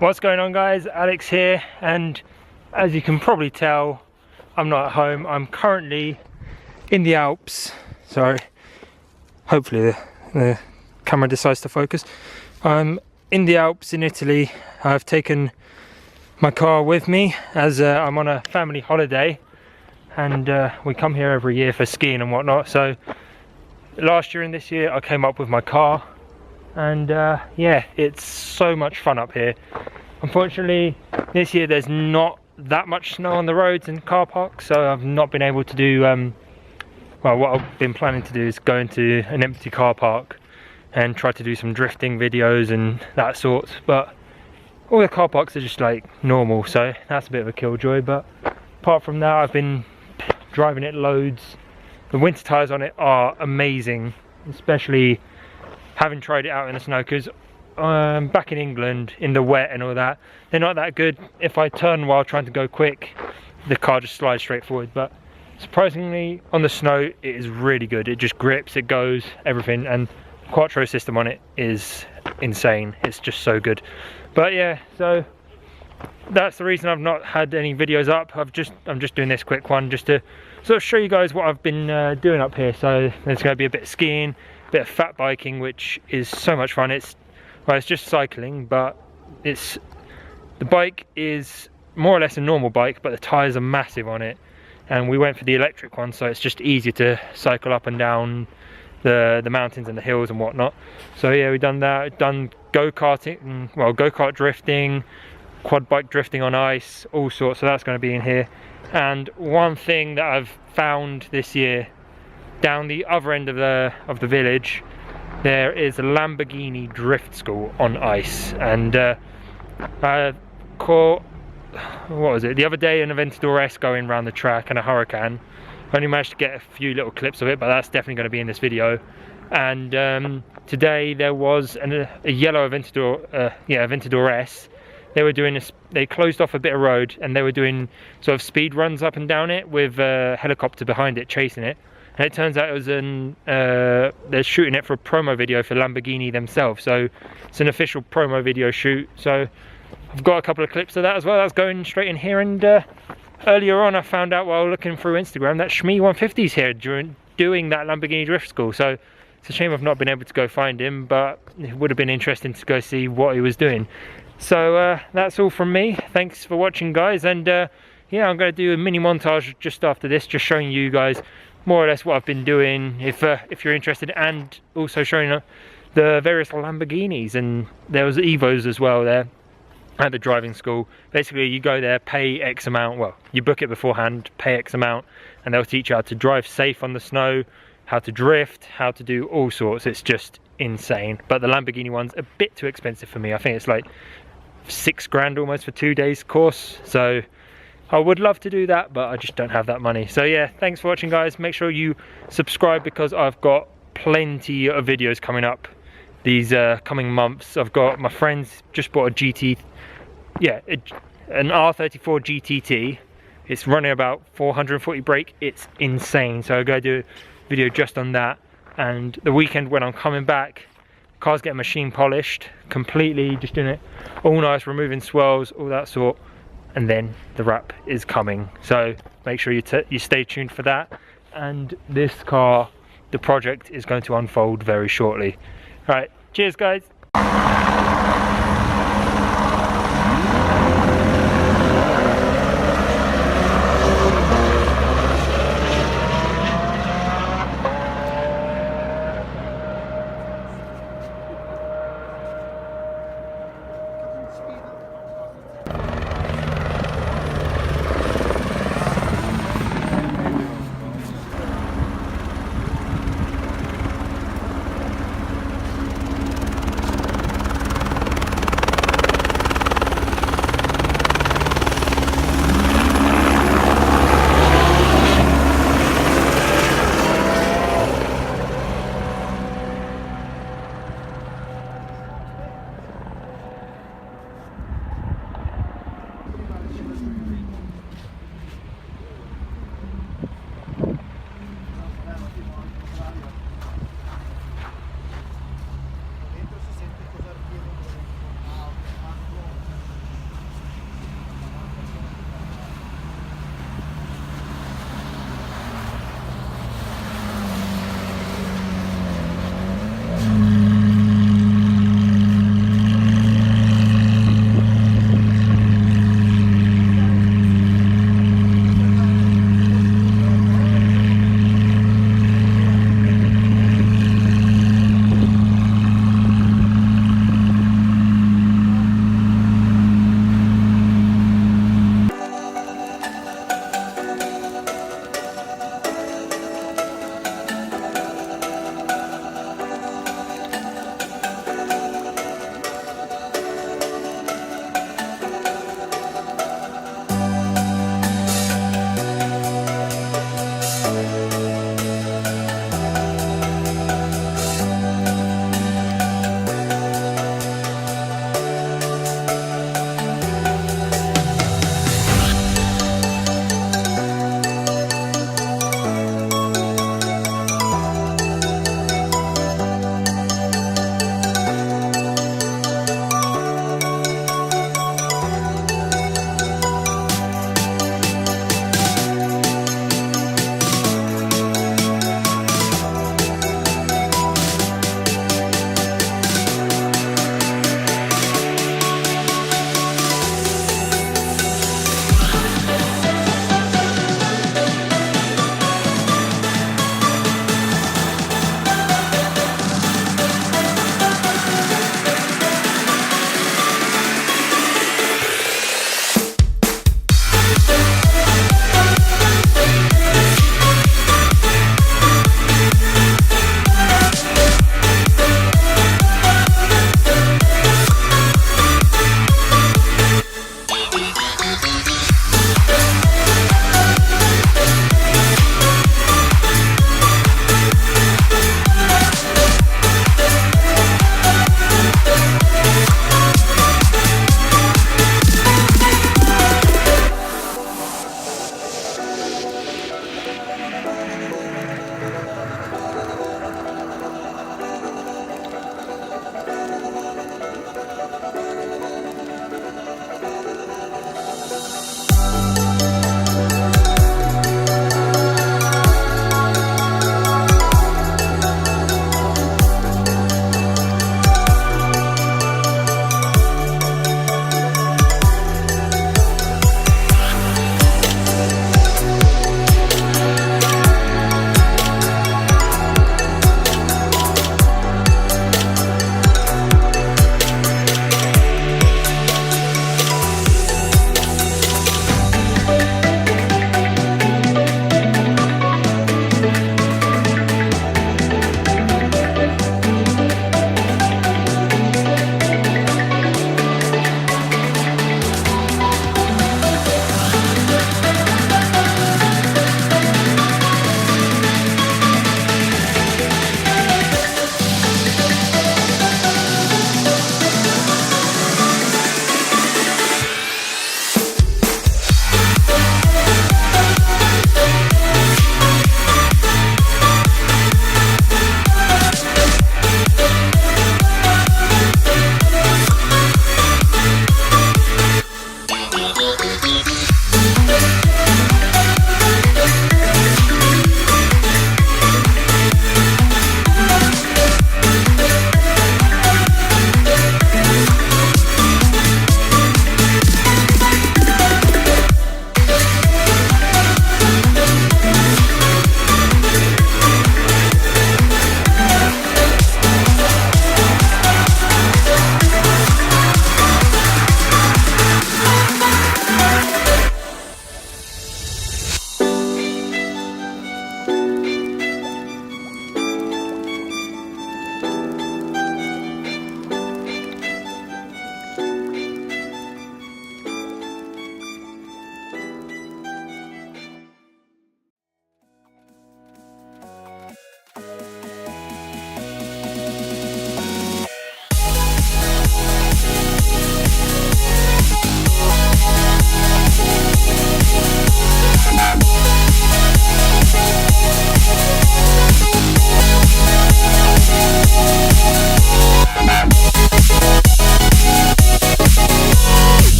What's going on, guys? Alex here, and as you can probably tell, I'm not at home. I'm currently in the Alps. Sorry, hopefully the camera decides to focus. I'm in the Alps in Italy. I've taken my car with me as I'm on a family holiday, and we come here every year for skiing and whatnot. So last year and this year I came up with my car, and yeah, it's so much fun up here. Unfortunately this year there's not that much snow on the roads and car parks, so I've not been able to do well, what I've been planning to do is go into an empty car park and try to do some drifting videos and that sort, but all the car parks are just like normal, so that's a bit of a killjoy. But apart from that, I've been driving it loads. The winter tyres on it are amazing, especially having tried it out in the snow, because back in England in the wet and all that, they're not that good. If I turn while trying to go quick, the car just slides straight forward, but surprisingly on the snow it is really good. It just grips, it goes, everything, and Quattro system on it is insane. It's just so good. But yeah, so that's the reason I've not had any videos up. I'm just doing this quick one just to sort of show you guys what I've been doing up here. So there's going to be a bit of skiing, a bit of fat biking, which is so much fun. It's just cycling, but the bike is more or less a normal bike, but the tires are massive on it, and we went for the electric one, so it's just easier to cycle up and down the mountains and the hills and whatnot. So yeah, we've done that. We've done go-karting, well, go-kart drifting, quad bike drifting on ice, all sorts. So that's going to be in here. And one thing that I've found this year, down the other end of the village, there is a Lamborghini drift school on ice, and I caught, what was it, the other day, an Aventador S going around the track and a Hurricane. I only managed to get a few little clips of it, but that's definitely going to be in this video. And today there was a yellow Aventador, Aventador S. They were doing this, they closed off a bit of road and they were doing sort of speed runs up and down it with a helicopter behind it chasing it. And it turns out it was they're shooting it for a promo video for Lamborghini themselves. So it's an official promo video shoot. So I've got a couple of clips of that as well. That's going straight in here. And earlier on I found out while looking through Instagram that Shmee150's here doing that Lamborghini drift school. So it's a shame I've not been able to go find him, but it would have been interesting to go see what he was doing. So that's all from me. Thanks for watching, guys. And yeah, I'm going to do a mini montage just after this, just showing you guys more or less what I've been doing, if you're interested, and also showing the various Lamborghinis. And there was Evos as well there at the driving school. Basically you go there, pay X amount, well, you book it beforehand, pay X amount, and they'll teach you how to drive safe on the snow, how to drift, how to do all sorts. It's just insane. But the Lamborghini one's a bit too expensive for me. I think it's like £6 almost for 2 days course. So I would love to do that, but I just don't have that money. So yeah, thanks for watching, guys. Make sure you subscribe, because I've got plenty of videos coming up these coming months. I've got, my friends just bought an R34 GTT. It's running about 440 brake. It's insane. So I'm going to do a video just on that. And the weekend when I'm coming back, car's getting machine polished completely, just doing it all nice, removing swirls, all that sort. And then the wrap is coming, so make sure you stay tuned for that. And this car, the project is going to unfold very shortly. All right, cheers, guys.